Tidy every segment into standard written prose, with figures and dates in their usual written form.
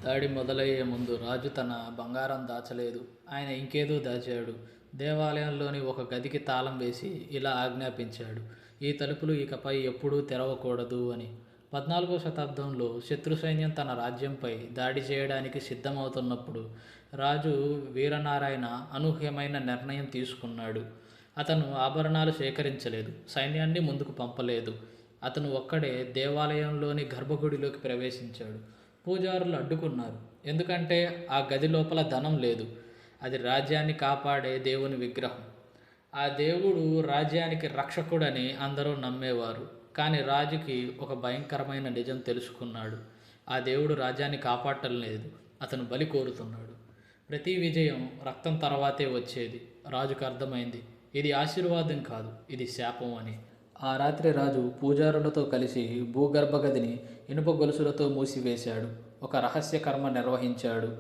దాడి మొదలయ్యే ముందు రాజు తన బంగారం దాచలేదు. ఆయన ఇంకేదో దాచాడు. దేవాలయంలోని ఒక గదికి తాళం వేసి ఇలా ఆజ్ఞాపించాడు: ఈ తలుపులు ఇకపై ఎప్పుడూ తెరవకూడదు అని. 14వ శతాబ్దంలో శత్రు సైన్యం తన రాజ్యంపై దాడి చేయడానికి సిద్ధమవుతున్నప్పుడు రాజు వీరనారాయణ అనూహ్యమైన నిర్ణయం తీసుకున్నాడు. అతను ఆభరణాలు సేకరించలేదు, సైన్యాన్ని ముందుకు పంపలేదు. అతను ఒక్కడే దేవాలయంలోని గర్భగుడిలోకి ప్రవేశించాడు. పూజారులు అడ్డుకున్నారు, ఎందుకంటే ఆ గది లోపల ధనం లేదు. అది రాజ్యాన్ని కాపాడే దేవుని విగ్రహం. ఆ దేవుడు రాజ్యానికి రక్షకుడని అందరూ నమ్మేవారు. కానీ రాజుకి ఒక భయంకరమైన నిజం తెలుసుకున్నాడు. ఆ దేవుడు రాజ్యాన్ని కాపాడటం లేదు, అతను బలి కోరుతున్నాడు. ప్రతి విజయం రక్తం తర్వాతే వచ్చేది. రాజుకు అర్థమైంది, ఇది ఆశీర్వాదం కాదు, ఇది శాపం అని. ఆ రాత్రి రాజు పూజారులతో కలిసి భూగర్భ గదిని ఇనుప గొలుసులతో మూసివేశాడు. ఒక రహస్య కర్మ నిర్వహించాడు.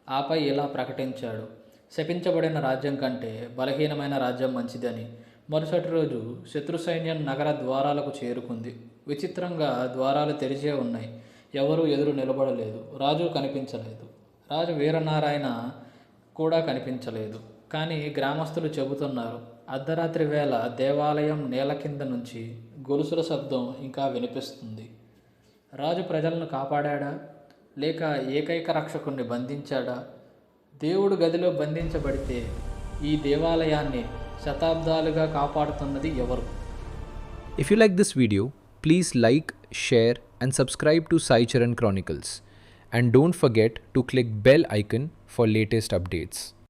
ఆపై ఇలా ప్రకటించాడు: శపించబడిన రాజ్యం కంటే బలహీనమైన రాజ్యం మంచిదని. మరుసటి రోజు శత్రు సైన్యం నగర ద్వారాలకు చేరుకుంది. విచిత్రంగా ద్వారాలు తెరిచే ఉన్నాయి. ఎవరూ ఎదురు నిలబడలేదు. రాజు కనిపించలేదు. రాజు వీరనారాయణ కూడా కనిపించలేదు. కానీ గ్రామస్తులు చెబుతున్నారు, అర్ధరాత్రి వేళ దేవాలయం నేల కింద నుంచి గొలుసుల శబ్దం ఇంకా వినిపిస్తుంది. రాజు ప్రజలను కాపాడా, లేక ఏకైక రక్షకుణ్ణి బంధించాడా? దేవుడు గదిలో బంధించబడితే ఈ దేవాలయాన్ని శతాబ్దాలుగా కాపాడుతున్నది ఎవరు? If you like this video, please like, share and subscribe to Sai Charan Chronicles. And don't forget to click bell icon for latest updates.